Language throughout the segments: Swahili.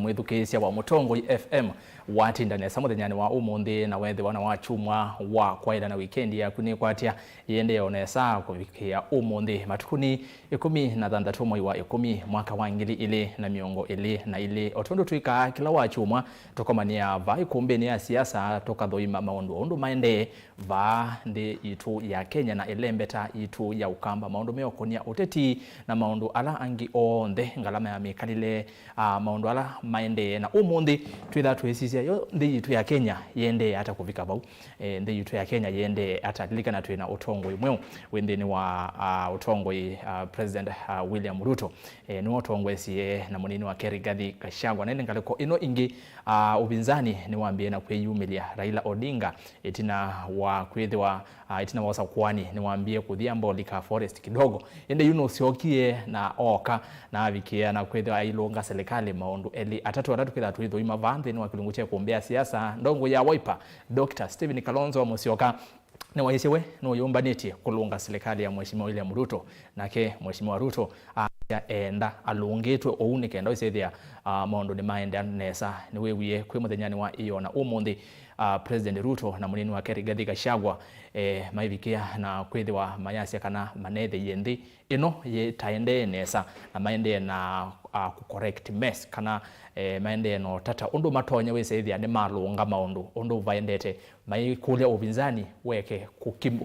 mwithukisya wa Mutongo FM watinda samuthenya wa umuthi na wethe wana wa chumwa wa kwaida na weekend ya kuni kwatia yende onesa kuvikia umuthi matukuni 16 mwezi wa 10 mwaka wa 2022 otondo twika kila wa chumwa tokomania va Ikumbi ni ya siasa toka thoima maundu maende va ndi itu ya Kenya na elembeta itu ya ukamba maundu meokonia uteti na maundu ala angi onde ngalama ya mikalile maundu ala maende na umuthi twitha twesisia yo ndi itu ya Kenya yende hata kuvika bau ndi itu ya Kenya yende hata lilikana twina utongo imwe wendeni wa utongo President William Ruto ni utongo esie na munini wa Rigathi Gachagua nende ngaleko ino ingi ubinzani ni waambie na kweyumilia Raila Odinga itina wa kwethiwa itina wasa kwani ni waambie kuthiambo lika forest kidogo yende yuno siokie na oka na avikia na kwethiwa ilonga serikali maundu eli atatu kwetha twitho ima vanthe ni wakilunguche kuombea siasa ndongo ya Wiper Dr. Stephen Kalonzo Musyoka ni waisiwe no yombaniti kulunga serikali ya Mheshimiwa William Ruto nake Mheshimiwa Ruto enda alungetwe ounike ndo isethia maundu ni maende nesa ni wewie kwi muthenyani wa iyo na umuthi President Ruto na munini wa Rigathi Gachagua maivikia na kwithiwa mayasya kana manethe yendi ino ye taende nesa na maende na correct mess kana maende no tata undu matonya wesethia ni malunga maundu undu vaendete mai kulia ubinzani weke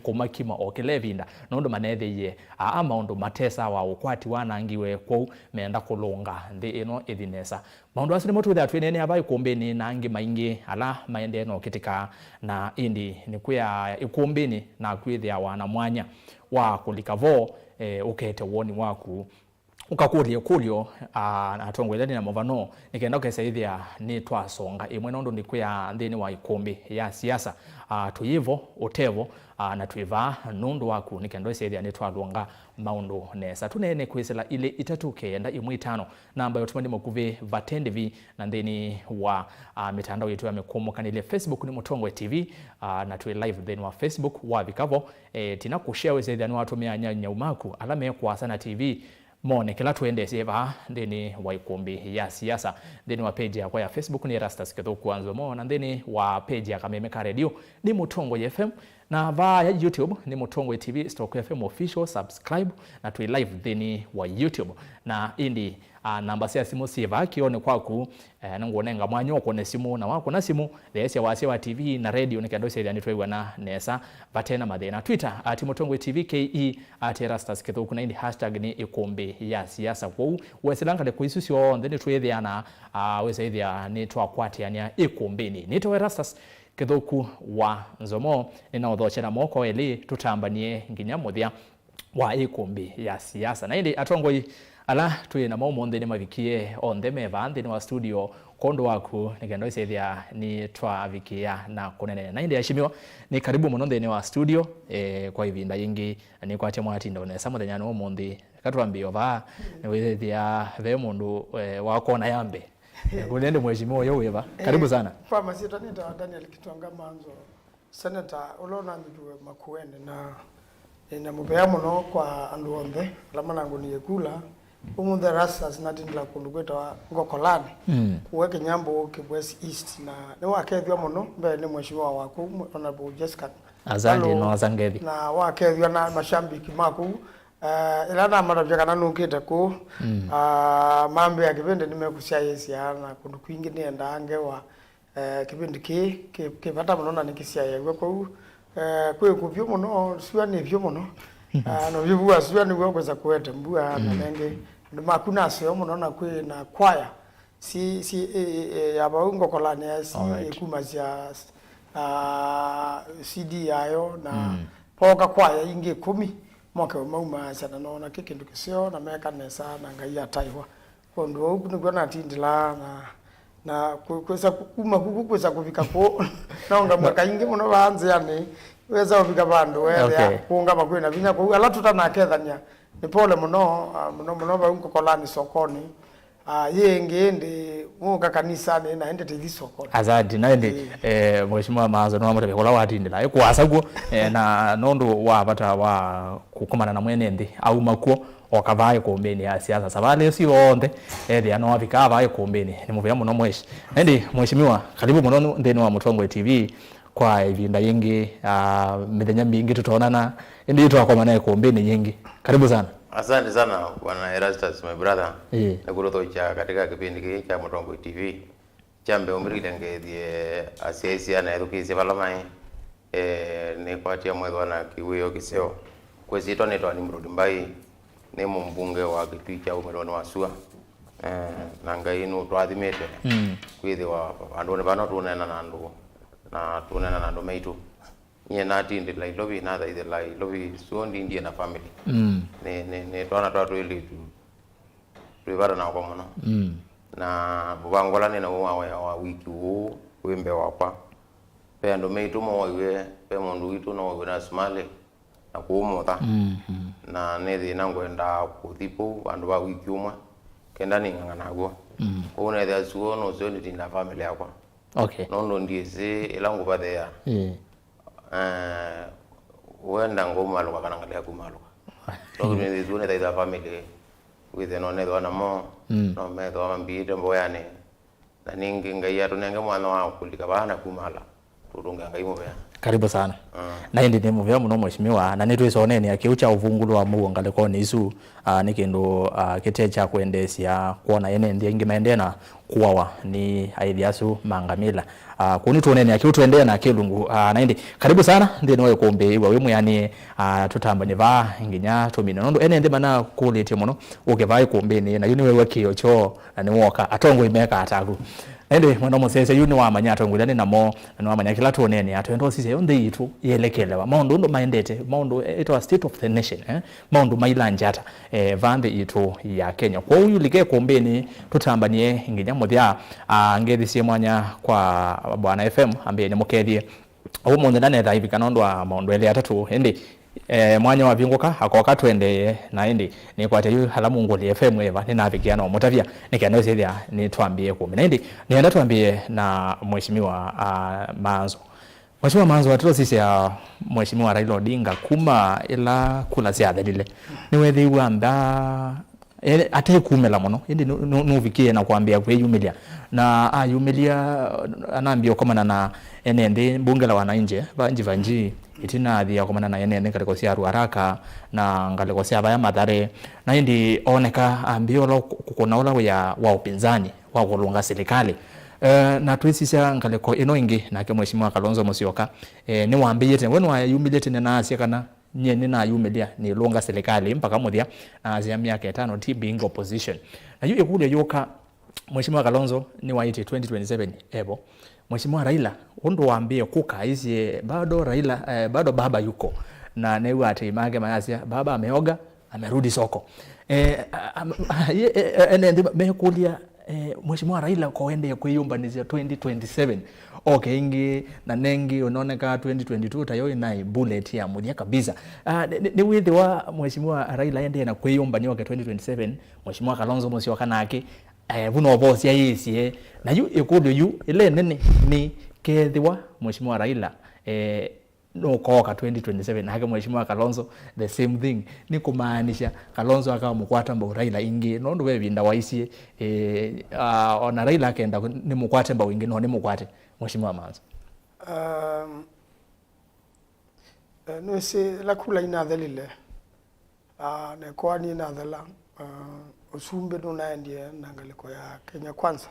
kumakima okelevinda nundu manethe ye maundu matesa wa ukwati wanangiwe kwa meenda kulunga ndi ino ithinesa maundu asini motu that wenene aba Ikumbini na angi maingi ala maende no kitika na indi ni kuya Ikumbini na kwithia wana mwanya wa kulikavo ukete woni waku ukakurie kulio na tongwelani na movano nikenda kesaithia ni twasonga imwe nondo ndi kuya ndini wa Ikumbi ya siasa tuyivo utevo na tuiva nundu waku nikenda seithia ni twalunga maundu nesa tunene kwisela ile itatuke enda imwe 5 namba yotumani mokuve vatendevi na ndini wa mitandao yetu ya mikomo ile Facebook ni Mutongo TV na tuwe live then wa Facebook wa vikavo tina kushare weseithia ni watu meanya umaku alame kwa sana TV mone kila tuende seva ndeni wa Ikumbi ya siasa ndeni wa page ya Facebook ni ERASTUS NZOMO na ndeni wa page ya Kamemeka Radio ni Mutongo FM na via YouTube ni Mutongo TV /FM official subscribe na tu live ndeni wa YouTube na indi namba sia simu siva kione kwaku nangone mwanyo ko ne simu na wako na simu lesi wa TV na radio nikando seria ni twewa na nesa batena madena Twitter @Mutongo TV KE @ERASTUS kuna indi hashtag ni Ikumbi ya siasa kwa weselanga le kuisusio ndeni twethia na wesethia ni twakwati ania Ikumbini nito ERASTUS kithuku wa NZOMO ninaothochera moko eli tutambanie nginya muthia wa Ikumbi ya siasa na indi atongoi ala tuina maumonde ni mavikie onde meva ndini wa studio kondo waku nikendo isethia ni twavikia na kunene na indi yashimiwa ni karibu muno ndini wa studio kwa ivinda yingi ni kwa chemo atinda onesa muthenya no mundi katwambio va ni wethia ve mundu wako na yambe kunende mheshimiwa yo weva karibu sana pharmacy tanita Daniel Kitwanga MAANZO SENETA ulona nduwe MAKUENI na mubea muno kwa andu onthe lamana nguni yekula umunthe ERASTUS natindila kundu gweta ngokolani kuweke nyambo Kibwezi East na ni wakethwa muno mbele ni mheshimiwa waku Honorable Jessica azange no azangethi na wakethwa na mashambiki maku ila na marabya kana nukite ku mambe ya kipindi nimekusia yesia na kundu kwingi nienda angewa kipindi kipata muno na nikisia yewe kwa kwe kuvyo muno siwa ni vyo muno no vyo siwa ni wewe kweza kuete mbua na nenge ndo makuna sio muno na kwe na kwaya si abaungo kolani ya si kumazia CD yayo na poka kwaya ingi 10 mwaka mauma sana naona kikindu kisio na meka nesa na ngai ataiwa kondo huku nikuona tindila na kweza kweza kufika ko naonga mwaka ingi muno banze yani weza kufika bandu weza kuunga makwena vinya kwa ala tutana kethania ni pole muno baungo kolani sokoni yenge ndi muka kanisa na ende tizisoko azadi naende mheshimiwa MAANZO no amata bekola watindila ikuasagu na nondo wapata wa kukomana na mwene ndi au makuo okavaye kombeni ya siasa sabale si onde edi ano wapika vaye kombeni ni muvya muno mweshi ndi mheshimiwa karibu muno ndeni wa Mutongwe TV kwa ivinda yingi mithenya mingi tutaonana ndi twakoma naye kombeni nyingi karibu sana. Asante sana bwana ERASTUS my brother. Nakurotocha katika kipindi hiki cha Mutongwe TV. Chambe umrile ngedie asiasia na edukisi valamai ni kwatia mwedho na kiwiyo kiseo. Kwesito neto NIMROD mbai ni mbunge wa KITUI cha umeloni wa SUA. Na ngainu twathimete kwithi wa andu ne bano tunena nandu na tunena nandu MAITU. Nye nati ndi la ilobi na the la ilobi so ndi India na family ne twana twatu ili tuibara na kwa mono na bubangola ne na wa wiki huu wembe wapa pe ando MAITU mo iwe pe mundu witu no we na smale na kuumota na ne thi nangwenda kuthipu andu ba wiki umwe kenda ni nganago una the suo no so ndi na family yakwa okay no ndiese elangu badea wenda ngomaluka kana ngale kumaluka so ni zone da family with no ne dona mo no me do ambite mboyane na ningi ngaiya tunenge mwana wa kulika bana kumala turunga ngaimo bya karibu sana na ndi nemu vya muno mheshimiwa na netu isoneni akiucha uvungulu wa mugo ngale ko nisu nikindo kitecha kuendesia kuona ene ndiye ngimaendena kuwawa ni aidiasu mangamila kuni tuoneni akiutuendea na kilungu na ndi karibu sana ndi nowe kombe iwa wemu yani tutamba ni va nginya tumina nondo ene ndi mana kulete muno ukevai kombe ni na yuni wewe kiyocho na ni woka atongo imeka ataku ende mwana musese yuni wa manyato ngulani namo na wa manyakila tuoneni atwendo sise yonde yitu yelekelewa maundu ndo maendete maundu ito a state of the nation maundu mailanjata vande yitu ya Kenya kwa huyu like kombeni tutambanie nginya muthia ngethisi mwanya kwa bwana FM ambaye ni mukethie au mundu ndane tha hivi kanondo wa maundu ele atatu ende mwanya wa vinguka akoka twende na indi ni kwate yu halamu ngoli FM eva ni navikiana omutavia nikano sedia ni twambie kumi na indi nienda twambie na mheshimiwa MAANZO. Mheshimiwa MAANZO watiro sisi ya mheshimiwa Raila Odinga kuma ila kula siathe lile niwethi wamba ate kumela muno indi nuvikie na kuambia kwe yumilia na yumilia anaambia komana na enende bunge la wananchi vanji itina thia komana na enende kaliko sia haraka na ngaliko sia baya madhare na indi oneka ambio lo kukona ula wa upinzani wa kulunga serikali na twisisa ngaliko ino ingi na ke mheshimiwa Kalonzo Musyoka ni waambie tena wenu ayumilete na asia kana nyene na yumilia ni lunga serikali mpaka muthia na azia miaka 5 ti being opposition na yu ekule yoka mheshimiwa Kalonzo ni waite 2027 ebo mheshimiwa Raila ondo waambie kuka hizi bado Raila bado baba yuko na newa ati mage mayasia baba ameoga amerudi soko ene mekulia mheshimiwa Raila koende kuyumbanizia 2027 okay ingi na nengi unaoneka 2022 tayo na bullet ya mudia kabisa ni withi wa mheshimiwa Raila ende na kuyumbaniwa kwa 2027 mheshimiwa Kalonzo Musyoka nake vuno bosi ya yesi na yu ikudu yu ile nene ni kethiwa mheshimiwa Raila no koka 2027 hake mheshimiwa Kalonzo the same thing ni kumaanisha Kalonzo akawa mkwata mba Raila ingi nondo we binda waisie ona Raila akaenda ni mkwate mba wingi no ni mkwate mheshimiwa MAANZO no se la kula ina dhalile ne kwani na dhala usumbe ndo naendie nangaliko ya Kenya kwanza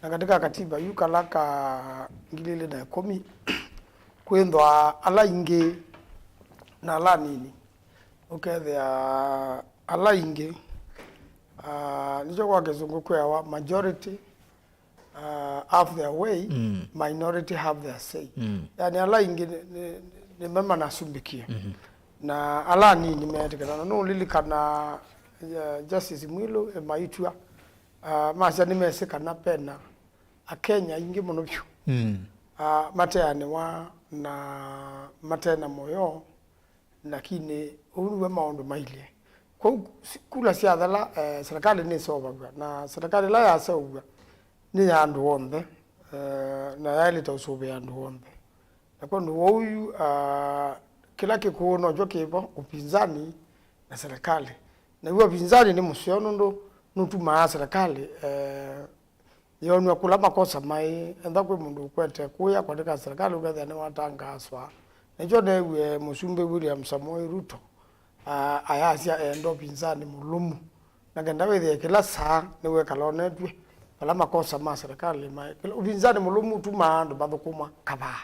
na katika katiba yukalaka ngilile na komi kwendwa ala inge na ala nini ukethia ala inge nicho kwa kizungu kwa majority have their way minority have their say yani ala inge ni mema nasumbikia na ala nini metekana no lilikana Justice Mwilo MAITU masha nimeseka na pena a Kenya ingi muno byo mateane wa na matena moyo lakini uruwe maondo maile kula siasa la serikali ni soba na serikali la ya soba ni ya andu wonde na yali tausobe ya andu wonde na kwa ndo huyu kila kikuno jokipo upinzani na serikali na huwa upinzani ni musiono ndo nutuma serikali yonu kula makosa mai enda kwe mundu kwete kuya kwa serikali ugathe ni watangaswa nejo newe musumbe William Samoei Ruto ayasia endo pinzani mulumu na genda wethe kila saa niwe kalonetwe pala makosa ma serikali mai upinzani mulumu tuma ndo bathukuma kaba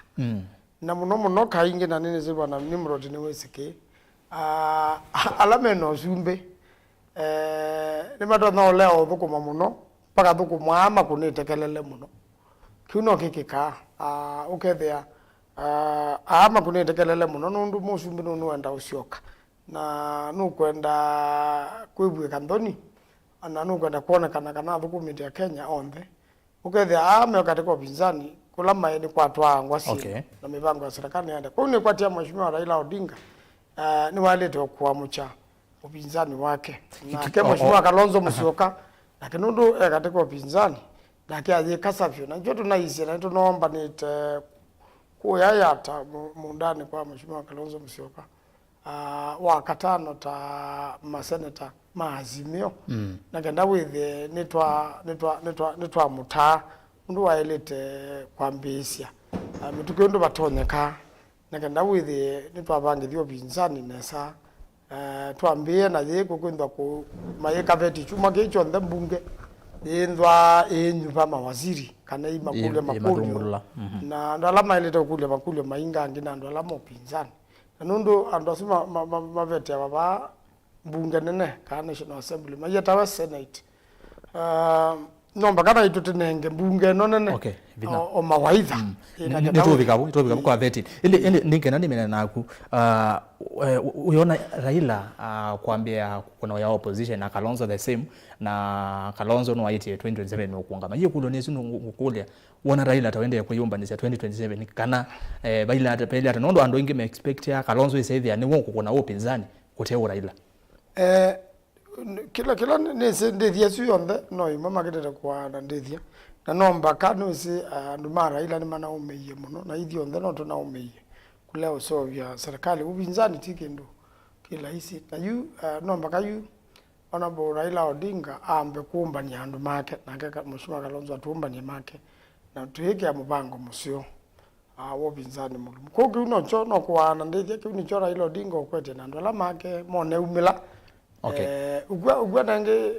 na muno kaingi na nini ziba na NIMROD ni wesike alameno sumbe ni madona leo thukuma muno paka thukuma ama kunitekelele muno kiuno kikika ukethea ama kunitekelele muno nundu musumbi nunu enda usioka na nukwenda kwibwe kanthoni na nukwenda kuonekana kana thukumite ya Kenya onthe ukethea ame katika upinzani kula maeni kwa twangwa si na mipango ya serikali yanda kwa ni kwatia mheshimiwa Raila Odinga ni walete kwa mucha upinzani wake na kama mheshimiwa Kalonzo Musyoka na kinundu katika upinzani na kiaje kasafyo na joto na hisi na tunaomba nite kuyayata mundani kwa mheshimiwa Kalonzo Musyoka wakatano ta maseneta maazimio na kenda withe nitwa muta ndu waelete kwambisia mitukendo batonyeka na kenda withe nitwa bangithio binzani nesa twambie na yeko kwenda ku mayeka veti chuma kicho ndembunge indwa inyuva mawaziri kana imakule makulu na ndo alama ileta kule makule mainga ngina ndo alama upinzani nundu ando asima mavete ya baba bunge nene ka National Assembly mayeta wa Senate nomba kana itutenenge bunge nonene o mawaidha nitubikabu kwa veti ili ningena nimena naku uiona Raila kuambia kuna ya opposition na Kalonzo the same na Kalonzo no waiti 2027 no kuangama hiyo kulonezi nukulia wona Raila ataende kuyumba ni 2027 kana baila ata nondo ando ingi me expect ya Kalonzo isaidia ni wonko kuna upinzani kuteo Raila kila nese ndethia suyonde no mama kitete kwa ndethia na nomba kanu isi nduma Raila ni mana umeiye muno na ithio ndhe no tuna umeiye kule usovya serikali upinzani tikindu kila isi na yu nomba kayu honorable Raila Odinga ambe kumbania andu make na kaka mheshimiwa Kalonzo atumbanie make na tuhike ya mubango musio wo pinzani mulumu koki uno cho no kwa ndethia kiuni cho Raila Odinga okwete na andu ala make mone umila ugwa nange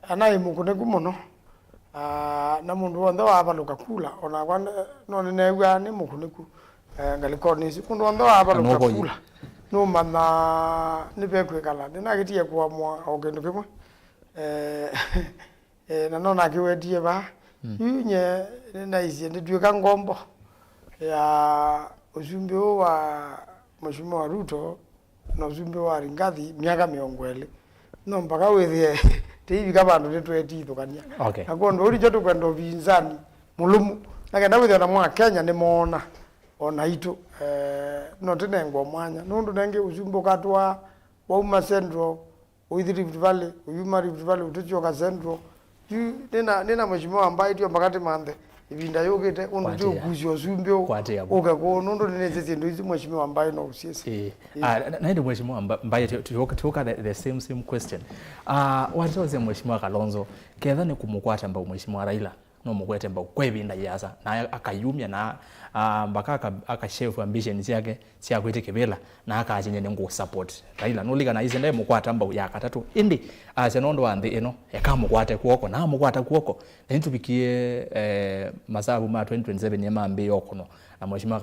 anaye mukune kumono na mundu wonde wabaluka kula ona kwa no newa ni mukune ku ngalikoni sikundu wonde wabaluka kula no mana ni bekwe kala ndina gitie kwa mwa ogendu kimwe na nona kiwedie ba yunye na izi nditweka ngombo ya uzumbe wa mheshimiwa Ruto na uzumbe wa Ringathi miaka miongwele no mpaka wethie tivi kabandu nitwetithukania akondo uri joto kwenda binzani mulumu na kenda wethie na mwa Kenya ni mona ona itu no tinengo mwanya nundu nenge uzumbe katwa wa uma Central with Rift Valley uyuma Rift Valley utuchoka Central nina mheshimiwa ambaye tio mbakati mande ibinda yogete undu kuzio zumbio ukako nundu ninezezi ndu mheshimiwa ambaye no usiesi na ndio mheshimiwa ambaye tuoka the same question watoze mheshimiwa Kalonzo kedha ni kumukwata mbao mheshimiwa Raila no mukwete mbao kwebinda yasa na akayumya na mbaka akashefu ambition yake sia kwete kebela na akachenye ngo support Raila nolika na izende mukwata mbao yakatatu indi senondo ande eno yakamukwate kuoko na mukwata kuoko na ntubikie masabu ma 2027 yamambe yokono na mheshimiwa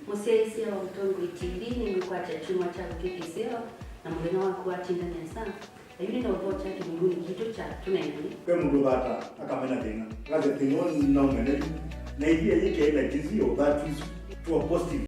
Musiaisia wa Mtongo TV nimekuacha chuma cha kukikiseo na mgeni wako atinda nesa. Ayuni na uvocha kimunguni kitu cha tunaini. Kwa mundu bata akamena tena. Ngaze tingo na umene. Na idea yake ila jizio that is to a positive